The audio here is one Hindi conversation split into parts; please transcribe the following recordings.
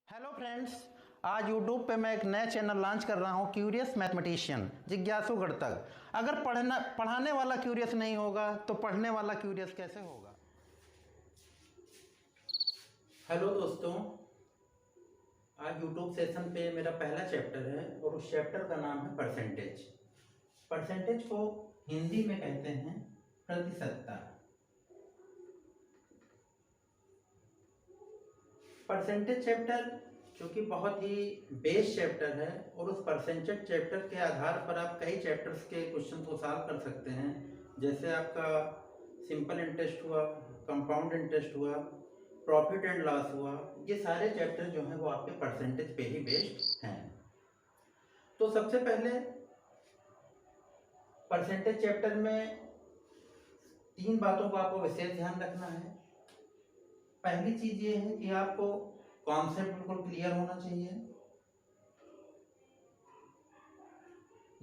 हेलो फ्रेंड्स, आज YouTube पे मैं एक नया चैनल लॉन्च कर रहा हूँ, क्यूरियस मैथमेटिशियन, जिज्ञासु गणितज्ञ। अगर पढ़ाने वाला क्यूरियस नहीं होगा तो पढ़ने वाला क्यूरियस कैसे होगा। हेलो दोस्तों, आज YouTube सेशन पे मेरा पहला चैप्टर है और उस चैप्टर का नाम है परसेंटेज। परसेंटेज को हिंदी में कहते हैं प्रतिशतता। परसेंटेज चैप्टर क्योंकि बहुत ही बेस चैप्टर है और उस परसेंटेज चैप्टर के आधार पर आप कई चैप्टर्स के क्वेश्चन को सॉल्व कर सकते हैं। जैसे आपका सिंपल इंटरेस्ट हुआ, कंपाउंड इंटरेस्ट हुआ, प्रॉफिट एंड लॉस हुआ, ये सारे चैप्टर जो हैं वो आपके परसेंटेज पे ही बेस्ड हैं। तो सबसे पहले परसेंटेज चैप्टर में 3 बातों का आपको विशेष ध्यान रखना है। पहली चीज ये है कि आपको कॉन्सेप्ट बिल्कुल क्लियर होना चाहिए।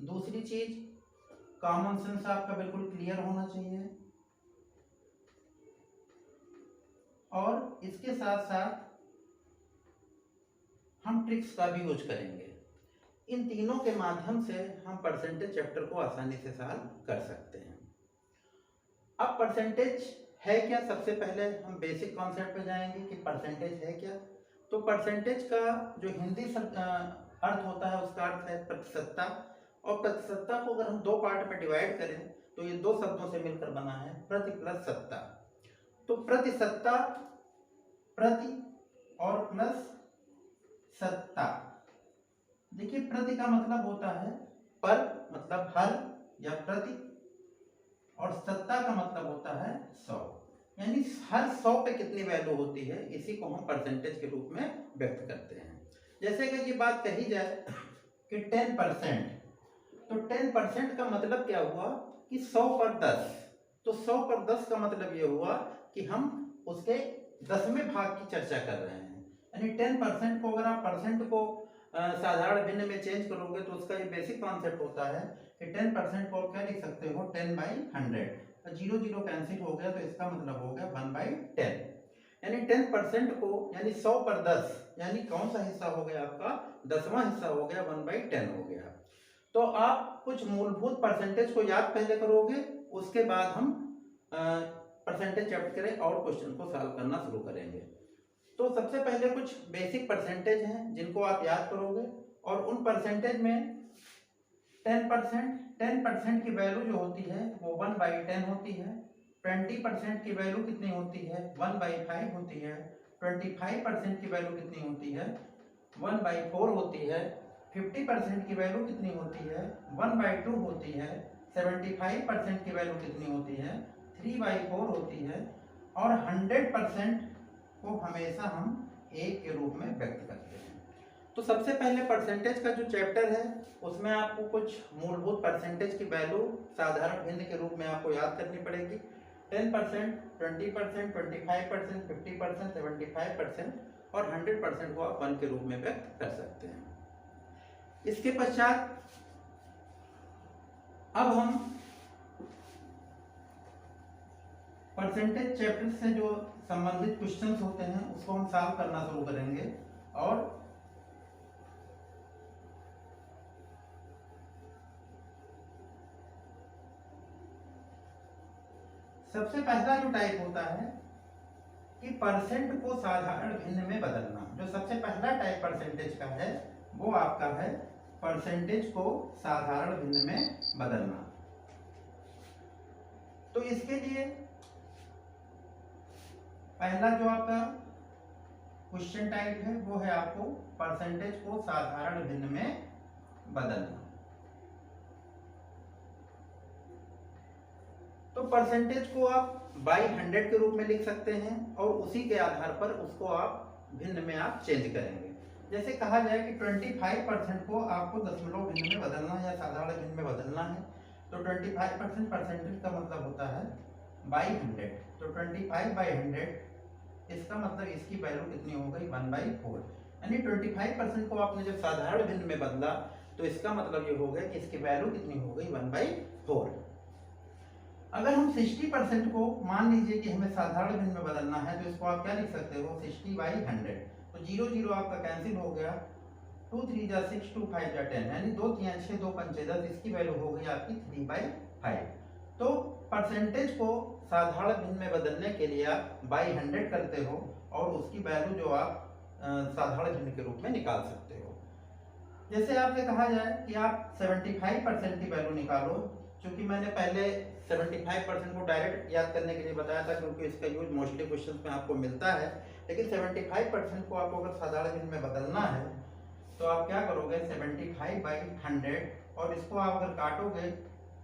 दूसरी चीज, कॉमन सेंस आपका बिल्कुल क्लियर होना चाहिए और इसके साथ साथ हम ट्रिक्स का भी यूज करेंगे। इन तीनों के माध्यम से हम परसेंटेज चैप्टर को आसानी से सॉल्व कर सकते हैं। अब परसेंटेज है क्या, सबसे पहले हम बेसिक कॉन्सेप्ट पे जाएंगे कि परसेंटेज है क्या। तो परसेंटेज का जो हिंदी अर्थ होता है उसका अर्थ है प्रतिशतता, और प्रतिशतता को अगर हम 2 पार्ट में डिवाइड करें तो ये 2 शब्दों से मिलकर बना है, प्रति प्लस सत्ता। तो प्रतिशतता, प्रति और प्लस सत्ता। देखिए, प्रति का मतलब होता है पर, मतलब हर या प्रति, और सत्ता का मतलब होता है 100, यानी हर 100 पे कितनी वैल्यू होती है, इसी को हम परसेंटेज के रूप में व्यक्त करते हैं। जैसे कि ये बात कही जाए कि 10%, तो 10% का मतलब क्या हुआ कि 100 पर 10, तो 100 पर 10 का मतलब ये हुआ कि हम उसके 10वें भाग की चर्चा कर रहे हैं। यानी 10% को अगर आप परसेंट को साधारण भिन्न में चेंज करोगे तो उसका ये बेसिक कॉन्सेप्ट होता है कि 10% को क्या लिख सकते हो, 10/100। 0 0 कैंसिल हो गया तो इसका मतलब हो गया 1/10। यानी 10% को, यानी 100 पर 10, यानी कौन सा हिस्सा हो गया आपका, 10वां हिस्सा हो गया, 1/10 हो गया। तो आप कुछ मूलभूत परसेंटेज को याद पहले करोगे, उसके बाद हम परसेंटेज चैप्टर करें और क्वेश्चन को सॉल्व करना शुरू करेंगे। तो सबसे पहले कुछ बेसिक परसेंटेज हैं जिनको आप याद करोगे, और उन परसेंटेज में 10% की वैल्यू जो होती है वो 1/10 होती है। 20% की वैल्यू कितनी होती है, 1/5 होती है। 25% की वैल्यू कितनी होती है, 1/4 होती है। 50% की वैल्यू कितनी होती है, 1/2 होती है। 75% की वैल्यू कितनी होती है, 3/4 होती है। और 100% को हमेशा हम 1 के रूप में व्यक्त करते हैं। तो सबसे पहले परसेंटेज का जो चैप्टर है उसमें आपको कुछ मूलभूत परसेंटेज की वैल्यू साधारण भिन्न के रूप में आपको याद करनी पड़ेगी। 10%, 20%, 25%, 50%, 75% और 100% को आप 1 के रूप में व्यक्त कर सकते हैं। इसके पश्चात अब हम परसेंटेज चैप्टर से जो संबंधित क्वेश्चंस होते हैं उसको हम सॉल्व करना शुरू करेंगे। और सबसे पहला जो टाइप होता है कि परसेंट को साधारण भिन्न में बदलना। जो सबसे पहला टाइप परसेंटेज का है वो आपका है परसेंटेज को साधारण भिन्न में बदलना। तो इसके लिए पहला जो आपका क्वेश्चन टाइप है वो है आपको परसेंटेज को साधारण भिन्न में बदलना। तो परसेंटेज को आप बाई 100 के रूप में लिख सकते हैं और उसी के आधार पर उसको आप भिन्न में आप चेंज करेंगे। जैसे कहा जाए कि 25% को आपको दशमलव भिन्न में बदलना है या साधारण भिन्न में बदलना है, तो 25% परसेंटेज का मतलब होता है बाई 100। तो 25/100, इसका मतलब इसकी वैल्यू कितनी हो गई, 1/4। यानी 25% को आपने जब साधारण भिन्न में बदला तो इसका मतलब ये हो गया कि इसकी वैल्यू कितनी हो गई, 1/4। अगर हम 60% को मान लीजिए कि हमें साधारण भिन्न में बदलना है तो इसको आप क्या लिख सकते हो, 60/100। तो 0 0 आपका कैंसिल हो गया, 2 3 जा 6, 2 5 जा 10, यानी 2 3 6, 2 5 10, इसकी वैल्यू हो गई आपकी 3/5। तो परसेंटेज को साधारण भिन्न में बदलने के लिए आप बाई 100 करते हो और उसकी वैल्यू जो आप साधारण भिन्न के रूप में निकाल सकते हो। जैसे आपसे कहा जाए कि आप 75% की वैल्यू निकालो, क्योंकि मैंने पहले 75% को डायरेक्ट याद करने के लिए बताया था, क्योंकि इसका यूज मोस्टली क्वेश्चंस में आपको मिलता है। लेकिन 75% को आपको अगर साधारण भिन्न में बदलना है तो आप क्या करोगे, 75/100 और इसको आप अगर काटोगे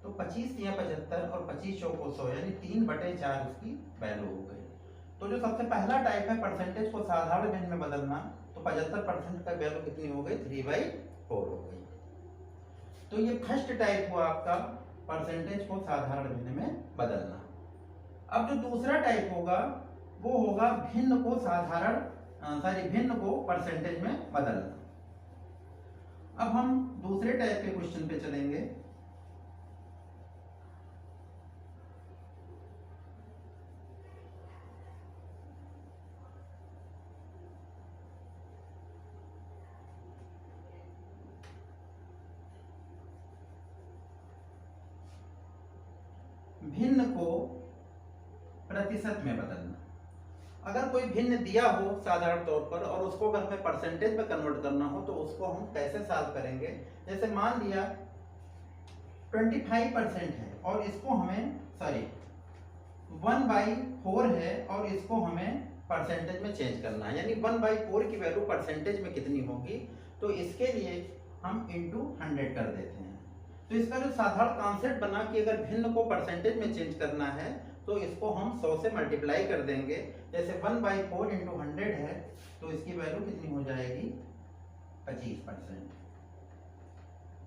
तो 25 या 75 और 25 चौको 100, यानी 3/4 उसकी वैल्यू हो गई। तो जो सबसे पहला टाइप है परसेंटेज को साधारण भिन्न में बदलना, तो 75% का वैल्यू कितनी हो गई, 3/4 हो गई। तो ये फर्स्ट टाइप हुआ आपका परसेंटेज को साधारण भिन्न में बदलना। अब जो दूसरा टाइप होगा वो होगा भिन्न को भिन्न को परसेंटेज में बदलना। अब हम दूसरे टाइप के क्वेश्चन पे चलेंगे। भिन्न को प्रतिशत में बदलना। अगर कोई भिन्न दिया हो साधारण तौर पर और उसको अगर हमें परसेंटेज में कन्वर्ट करना हो तो उसको हम कैसे सॉल्व करेंगे। जैसे मान लिया 25% है और इसको हमें 1/4 है और इसको हमें परसेंटेज में चेंज करना है, यानी 1/4 की वैल्यू परसेंटेज में कितनी होगी, तो इसके लिए हम इंटू 100 कर देते हैं। तो इसका जो साधारण कॉन्सेप्ट बना कि अगर भिन्न को परसेंटेज में चेंज करना है तो इसको हम 100 से मल्टीप्लाई कर देंगे। जैसे 1/4 इंटू 100 है तो इसकी वैल्यू कितनी हो जाएगी, 25%।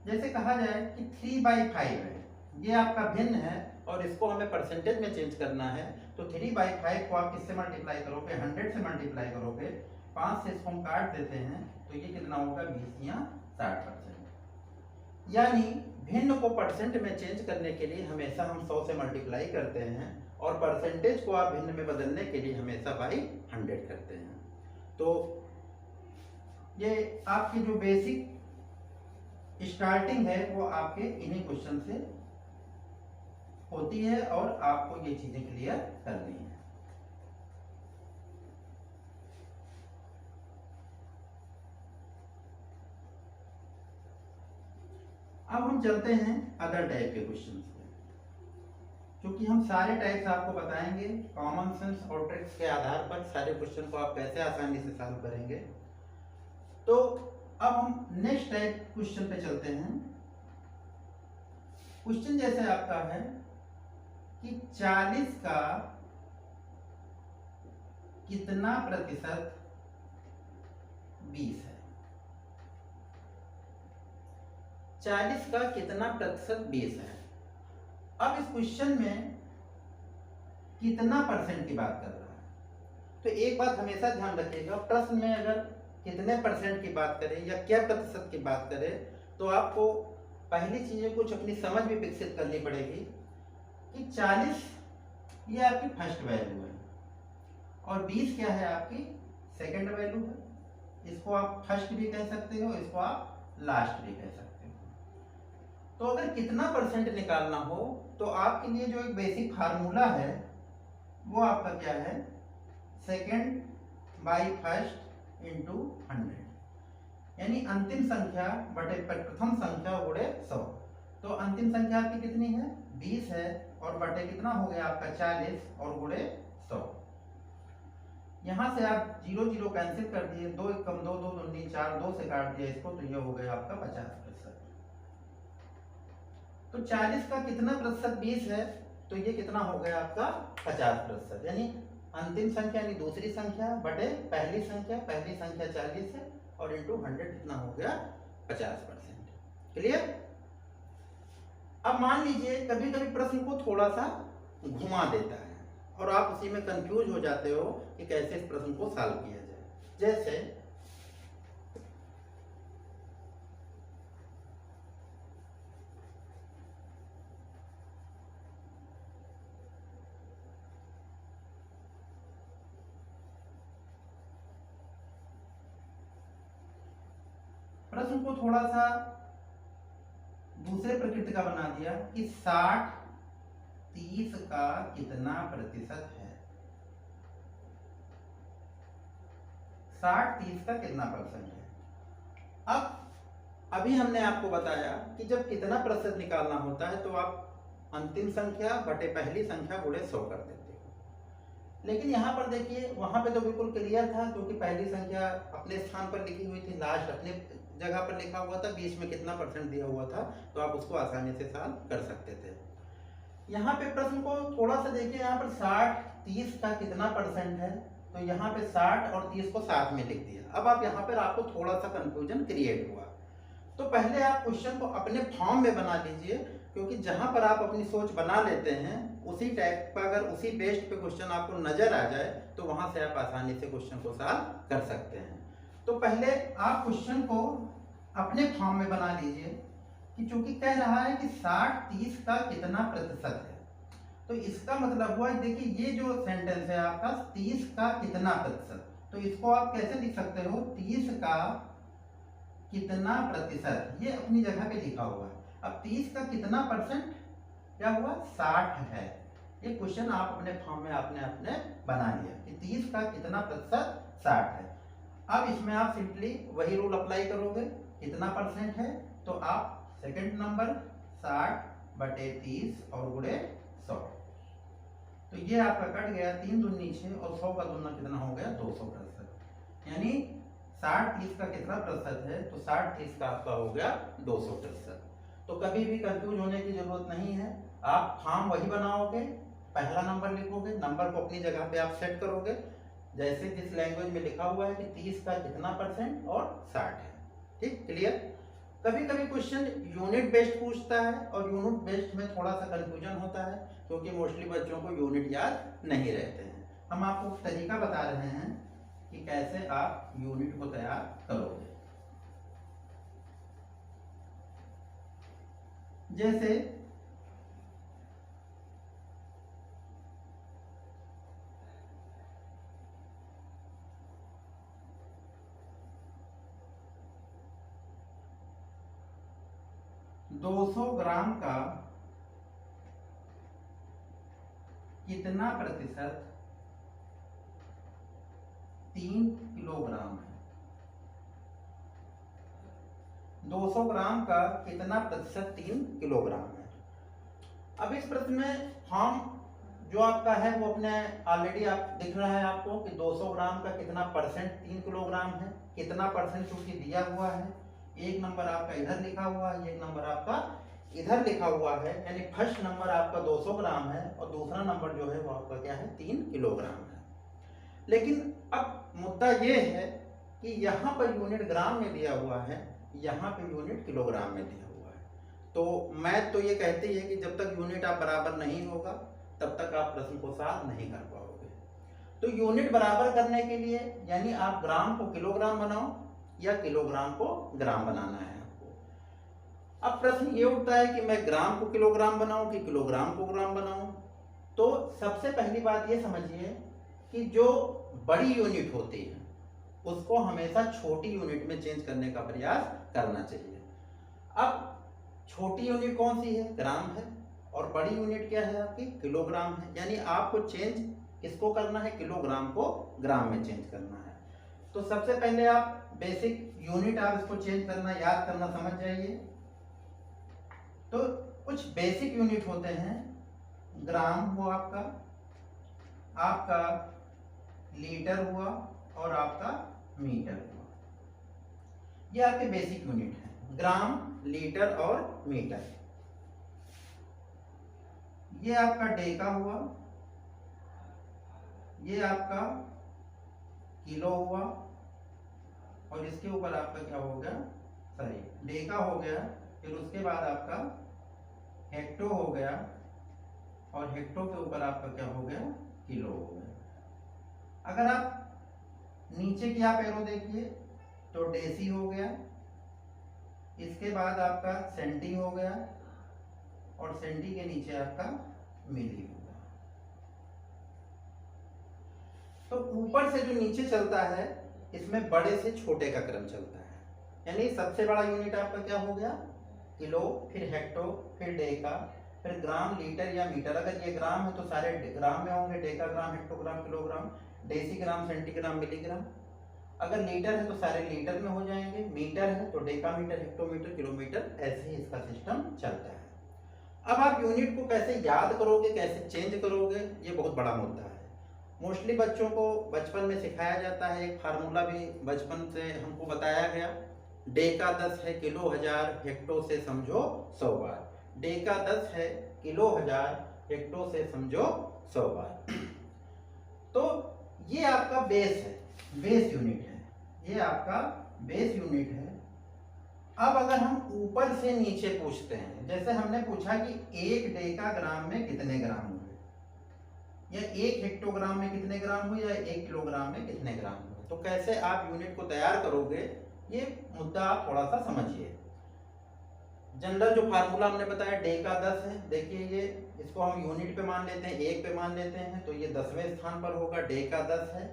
जैसे कहा जाए कि 3/5 है, ये आपका भिन्न है और इसको हमें परसेंटेज में चेंज करना है, तो 3/5 को आप किससे मल्टीप्लाई करोगे, 100 से मल्टीप्लाई करोगे। 5 से इसको हम काट देते हैं तो ये कितना होगा, 20 या 60%। यानी भिन्न को परसेंट में चेंज करने के लिए हमेशा हम 100 से मल्टीप्लाई करते हैं और परसेंटेज को आप भिन्न में बदलने के लिए हमेशा बाई 100 करते हैं। तो ये आपकी जो बेसिक स्टार्टिंग है वो आपके इन्हीं क्वेश्चन से होती है और आपको ये चीजें क्लियर करनी है। अब हम चलते हैं अदर टाइप के क्वेश्चन पे, क्योंकि हम सारे टाइप्स आपको बताएंगे कॉमन सेंस और ट्रिक्स के आधार पर सारे क्वेश्चन को आप कैसे आसानी से सॉल्व करेंगे। तो अब हम नेक्स्ट टाइप क्वेश्चन पे चलते हैं। क्वेश्चन जैसे आपका है कि 40 का कितना प्रतिशत 20 है। 40 का कितना प्रतिशत 20 है। अब इस क्वेश्चन में कितना परसेंट की बात कर रहा है, तो एक बात हमेशा ध्यान रखिएगा, प्रश्न में अगर कितने परसेंट की बात करें या क्या प्रतिशत की बात करें तो आपको पहली चीजें कुछ अपनी समझ भी विकसित करनी पड़ेगी कि 40 ये आपकी फर्स्ट वैल्यू है और 20 क्या है, आपकी सेकंड वैल्यू है। इसको आप फर्स्ट भी कह सकते हो, इसको आप लास्ट भी कह सकते हो। तो अगर कितना परसेंट निकालना हो तो आपके लिए जो एक बेसिक फार्मूला है वो आपका क्या है, सेकंड बाई फर्स्ट इंटू 100, यानी अंतिम संख्या बटे प्रथम संख्या गुणे 100। तो अंतिम संख्या आपकी कितनी है, 20 है और बटे कितना हो गया आपका 40 और गुणे 100। यहां से आप 0 0 कैंसिल कर दिए, 2 1 कम 2 2 2 4, 2 से काट दिया इसको, तो ये हो गया आपका 50%। तो 40 का कितना प्रतिशत 20 है, तो ये कितना हो गया आपका 50%, यानी अंतिम संख्या यानी दूसरी संख्या बटे पहली संख्या 40 है और इंटू 100 कितना हो गया 50%। क्लियर। अब मान लीजिए कभी कभी प्रश्न को थोड़ा सा घुमा देता है और आप उसी में कंफ्यूज हो जाते हो कि कैसे इस प्रश्न को सॉल्व किया जाए। जैसे प्रश्न को थोड़ा सा दूसरे प्रकृति का बना दिया कि 60-30 का कितना प्रतिशत है। 60-30 का कितना परसेंट है। अब अभी हमने आपको बताया कि जब कितना प्रतिशत निकालना होता है तो आप अंतिम संख्या बटे पहली संख्या गुणे 100 कर देते हो। लेकिन यहाँ पर देखिए, वहां पे तो बिल्कुल क्लियर था क्योंकि पहली संख्या अपने स्थान पर लिखी हुई थी, लास्ट अपने जगह पर लिखा हुआ था, बीच में कितना परसेंट दिया हुआ था, तो आप उसको आसानी से सॉल्व कर सकते थे। यहाँ पे प्रश्न को थोड़ा सा देखिए, यहाँ पर 60-30 का कितना परसेंट है, तो यहाँ पे 60 और 30 को साथ में लिख दिया। अब आप यहाँ पर आपको थोड़ा सा कंफ्यूजन क्रिएट हुआ, तो पहले आप क्वेश्चन को अपने फॉर्म में बना लीजिए, क्योंकि जहां पर आप अपनी सोच बना लेते हैं उसी टाइप का अगर उसी बेस्ड पे क्वेश्चन आपको नजर आ जाए तो वहां से आप आसानी से क्वेश्चन को सॉल्व कर सकते हैं। तो पहले आप क्वेश्चन को अपने फॉर्म में बना लीजिए कि चूंकि कह रहा है कि 60-30 का कितना प्रतिशत है, तो इसका मतलब हुआ, देखिए ये जो सेंटेंस है आपका 30 का कितना प्रतिशत, तो इसको आप कैसे लिख सकते हो, 30 का कितना प्रतिशत, ये अपनी जगह पे लिखा हुआ है। अब 30 का कितना परसेंट क्या हुआ, 60 है। ये क्वेश्चन आप अपने फॉर्म में आपने अपने बना लिया कि 30 का कितना प्रतिशत 60 है। अब इसमें आप सिंपली वही रूल अप्लाई करोगे, कितना परसेंट है, तो आप सेकंड नंबर 60/30 और गुणे 100, तो ये आपका कट गया, 3 दूनी 6 और 100 का दूना कितना हो गया, 200%। यानी 60-30 का कितना प्रतिशत है, तो 60-30 का आपका हो गया 200%। तो कभी भी कंफ्यूज होने की जरूरत नहीं है, आप फॉर्म वही बनाओगे, पहला नंबर लिखोगे, नंबर को अपनी जगह पे आप सेट करोगे जैसे जिस लैंग्वेज में लिखा हुआ है कि 30 का कितना परसेंट और 60 है। ठीक, क्लियर। कभी कभी क्वेश्चन यूनिट बेस्ड पूछता है और यूनिट बेस्ड में थोड़ा सा कंफ्यूजन होता है क्योंकि मोस्टली बच्चों को यूनिट याद नहीं रहते हैं। हम आपको तरीका बता रहे हैं कि कैसे आप यूनिट को तैयार करोगे। जैसे दो 200 ग्राम का कितना प्रतिशत 3 किलोग्राम है। 200 ग्राम का कितना प्रतिशत 3 किलोग्राम है। अब इस प्रश्न में फॉर्म जो आपका है वो अपने ऑलरेडी आप दिख रहा है आपको कि 200 ग्राम का कितना परसेंट 3 किलोग्राम है, कितना परसेंट चूंकि दिया हुआ है, एक नंबर आपका इधर लिखा हुआ है, एक नंबर आपका इधर लिखा हुआ है, यानी फर्स्ट नंबर आपका 200 ग्राम है और दूसरा नंबर जो है वो आपका क्या है, 3 किलोग्राम है। लेकिन अब मुद्दा ये है कि यहाँ पर यूनिट ग्राम में दिया हुआ है, यहाँ पे यूनिट किलोग्राम में दिया हुआ है। तो मैथ तो ये कहती है कि जब तक यूनिट आप बराबर नहीं होगा तब तक आप प्रश्न को सॉल्व नहीं कर पाओगे। तो यूनिट बराबर करने के लिए यानी आप ग्राम को किलोग्राम बनाओ या किलोग्राम को ग्राम बनाना है आपको। अब प्रश्न ये उठता है कि मैं ग्राम को किलोग्राम बनाऊं कि किलोग्राम को ग्राम बनाऊं। तो सबसे पहली बात ये समझिए कि जो बड़ी यूनिट होती है उसको हमेशा छोटी यूनिट में चेंज करने का प्रयास करना चाहिए। अब छोटी यूनिट कौन सी है, ग्राम है, और बड़ी यूनिट क्या है आपकी, किलोग्राम है। यानी आपको चेंज किसको करना है, किलोग्राम को ग्राम में चेंज करना है। तो सबसे पहले आप बेसिक यूनिट आप इसको चेंज करना, याद करना समझ जाइए। तो कुछ बेसिक यूनिट होते हैं, ग्राम हुआ आपका लीटर हुआ और आपका मीटर हुआ, ये आपके बेसिक यूनिट है, ग्राम, लीटर और मीटर। ये आपका डेका हुआ, ये आपका किलो हुआ और इसके ऊपर आपका क्या हो गया, सॉरी डेका हो गया, फिर उसके बाद आपका हेक्टो हो गया और हेक्टो के ऊपर आपका क्या हो गया, किलो हो गया। अगर आप नीचे की आप एरो देखिए तो डेसी हो गया, इसके बाद आपका सेंटी हो गया और सेंटी के नीचे आपका मिली हो गया। तो ऊपर से जो नीचे चलता है इसमें बड़े से छोटे का क्रम चलता है। यानी सबसे बड़ा यूनिट आपका क्या हो गया, किलो, फिर हेक्टो, फिर डेका, फिर ग्राम, लीटर या मीटर। अगर ये ग्राम है तो सारे ग्राम में होंगे, deca gram, hectogram, kilogram, decigram, centigram, milligram. अगर लीटर है तो सारे लीटर में हो जाएंगे, मीटर है तो डेका मीटर, हेक्टोमीटर, किलोमीटर, ऐसे ही इसका सिस्टम चलता है। अब आप यूनिट को कैसे याद करोगे, कैसे चेंज करोगे, ये बहुत बड़ा मुद्दा है। मोस्टली बच्चों को बचपन में सिखाया जाता है, एक फार्मूला भी बचपन से हमको बताया गया, डेका 10 है, किलो 1000, हेक्टो से समझो 100 बार। डेका 10 है, किलो 1000, हेक्टो से समझो 100 बार। तो ये आपका बेस है, बेस यूनिट है, ये आपका बेस यूनिट है। अब अगर हम ऊपर से नीचे पूछते हैं, जैसे हमने पूछा कि 1 डेका ग्राम में कितने ग्राम हुए, या 1 हेक्टोग्राम में कितने ग्राम हुए, या 1 किलोग्राम में कितने ग्राम हुए, तो कैसे आप यूनिट को तैयार करोगे, ये मुद्दा आप थोड़ा सा समझिए। जनरल जो फार्मूला हमने बताया, डेका 10 है, देखिए ये इसको हम यूनिट पे मान लेते हैं, 1 पे मान लेते हैं, तो ये 10वें स्थान पर होगा, डेका 10 है।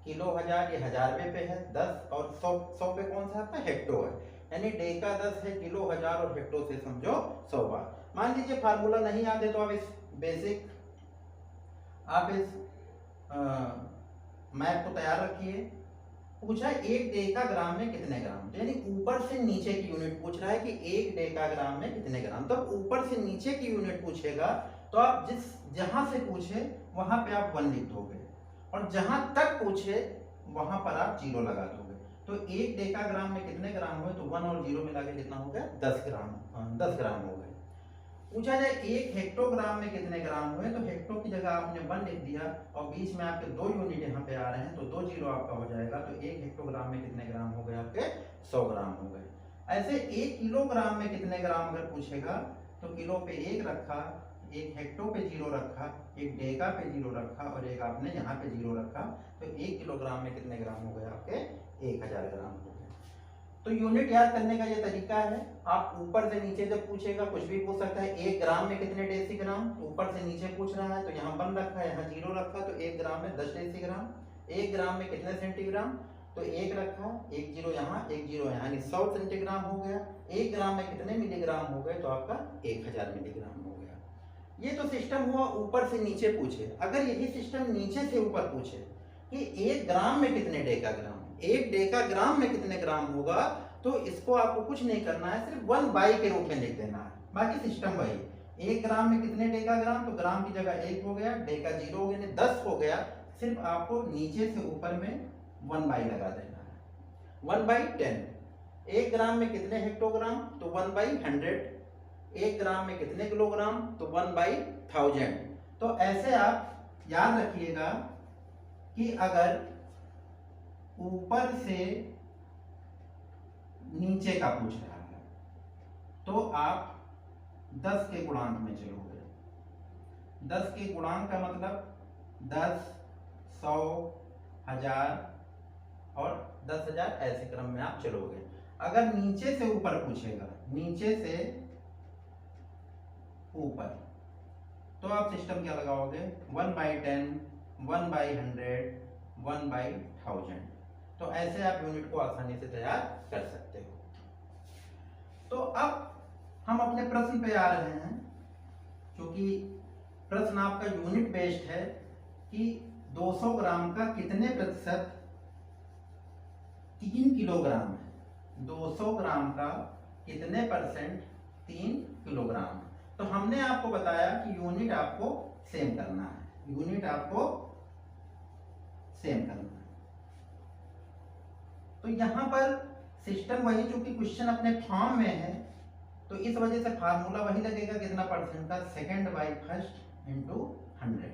किलो 1000 ये हजारवे पे है 10, और 100 पे कौन सा आपका हेक्टो है, यानी डेका 10 है, किलो 1000 और हेक्टो से समझो 100 बार। मान लीजिए फार्मूला नहीं याद है तो आप इस बेसिक मैथ को तैयार रखिए। पूछा 1 डेका ग्राम में कितने ग्राम, यानी ऊपर से नीचे की यूनिट पूछ रहा है कि 1 डेका ग्राम में कितने ग्राम। तो ऊपर से नीचे की यूनिट पूछेगा तो आप जहां से पूछे वहां पे आप 1 लिख दोगे, और जहां तक पूछे वहां पर आप 0 लगा दोगे। तो 1 डेका ग्राम में कितने ग्राम हुए, तो 1 और 0 मिला के कितना हो गया, 10 ग्राम, 10 ग्राम हो गए। पूछा जाए 1 हेक्टोग्राम में कितने ग्राम हुए, तो हेक्टो की जगह आपने 1 लिख दिया, और बीच में आपके 2 यूनिट यहाँ पे आ रहे हैं, तो 2 जीरो आपका हो जाएगा। तो 1 हेक्टोग्राम में कितने ग्राम हो गए आपके, 100 ग्राम हो गए। ऐसे 1 किलोग्राम में कितने ग्राम अगर पूछेगा, तो किलो पे 1 रखा, 1 हेक्टो पे 0 रखा, 1 डेका पे 0 रखा, और 1 आपने यहाँ पे 0 रखा, तो 1 किलोग्राम में कितने ग्राम हो गए आपके, 1000 ग्राम हो गए। तो यूनिट याद करने का ये तरीका है। आप ऊपर से नीचे जब पूछेगा, कुछ भी पूछ सकता है, 1 ग्राम में कितने डेसीग्राम, तो ऊपर से नीचे पूछ रहा है तो यहाँ 1 रखा है, यहाँ 0 रखा, तो 1 ग्राम में 10 डेसीग्राम। 1 ग्राम में कितने सेंटीग्राम, तो 1 रखा, 1 जीरो यहाँ, 1 जीरो यहाँ, यानी 100 सेंटीग्राम हो गया। 1 ग्राम में कितने मिलीग्राम हो गए, तो आपका 1000 मिलीग्राम हो गया। ये तो सिस्टम हुआ ऊपर से नीचे पूछे। अगर यही सिस्टम नीचे से ऊपर पूछे कि 1 ग्राम में कितने डेकाग्राम, 1 डेकाग्राम में कितने ग्राम होगा, तो इसको आपको कुछ नहीं करना है, सिर्फ 1 बाई के रूप में लिख देना है, बाकी सिस्टम वही। 1 ग्राम में कितने डेकाग्राम, तो ग्राम की जगह 1 हो गया, डेका 0 हो गया, 10 हो गया। सिर्फ आपको नीचे से ऊपर में 1 बाई लगा देना है, 1/10। 1 ग्राम में कितने हेक्टोग्राम, तो 1/100। 1 ग्राम में कितने किलोग्राम, तो 1/1000। तो ऐसे आप याद रखिएगा कि अगर ऊपर से नीचे का पूछ रहा है तो आप 10 के गुणांक में चलोगे। 10 के गुणांक का मतलब 10, 100, 1000 और 10,000, ऐसे क्रम में आप चलोगे। अगर नीचे से ऊपर पूछेगा, नीचे से ऊपर, तो आप सिस्टम क्या लगाओगे, 1/10, 1/100, 1/1000। तो ऐसे आप यूनिट को आसानी से तैयार कर सकते हो। तो अब हम अपने प्रश्न पे आ रहे हैं, क्योंकि प्रश्न आपका यूनिट बेस्ड है कि 200 ग्राम का कितने प्रतिशत 3 किलोग्राम है। 200 ग्राम का कितने परसेंट 3 किलोग्राम है। तो हमने आपको बताया कि यूनिट आपको सेम करना है, यूनिट आपको सेम करना है। तो यहां पर सिस्टम वही, चूंकि क्वेश्चन अपने फॉर्म में है तो इस वजह से फार्मूला वही लगेगा, कितना परसेंट का, 2/1 इंटू 100।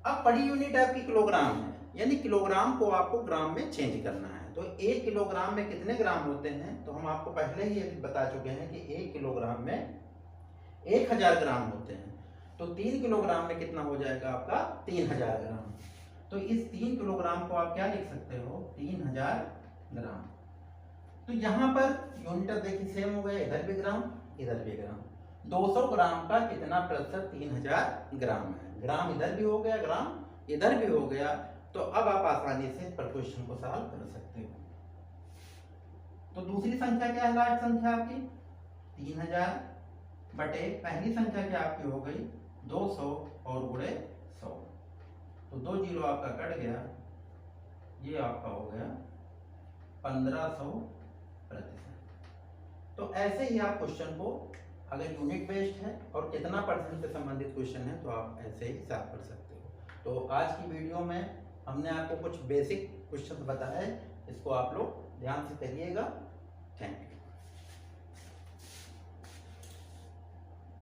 अब बड़ी यूनिट आपकी किलोग्राम है, यानी किलोग्राम को आपको ग्राम में चेंज करना है। तो 1 किलोग्राम में कितने ग्राम होते हैं, तो हम आपको पहले ही बता चुके हैं कि 1 किलोग्राम में 1000 ग्राम होते हैं। तो 3 किलोग्राम में कितना हो जाएगा आपका, 3000 ग्राम। तो इस 3 किलोग्राम को आप क्या लिख सकते हो, 3000 ग्राम। तो यहां पर यूनिट देखिए सेम हो गया, इधर भी ग्राम, इधर भी ग्राम। 200 ग्राम का कितना प्रतिशत 3000 ग्राम है, ग्राम इधर भी हो गया, ग्राम इधर भी हो गया। तो अब आप आसानी से क्वेश्चन को सॉल्व कर सकते हो। तो दूसरी संख्या क्या है, लास्ट संख्या आपकी 3000 बटे पहली संख्या क्या आपकी हो गई 200 और गुणे 100, तो 2 जीरो आपका कट गया, ये आपका हो गया 1500%। तो ऐसे ही आप क्वेश्चन को, अगर यूनिट बेस्ड है और कितना परसेंट से संबंधित क्वेश्चन है तो आप ऐसे ही सॉल्व कर सकते हो। तो आज की वीडियो में हमने आपको कुछ बेसिक क्वेश्चन बताए, इसको आप लोग ध्यान से करिएगा। Thank you.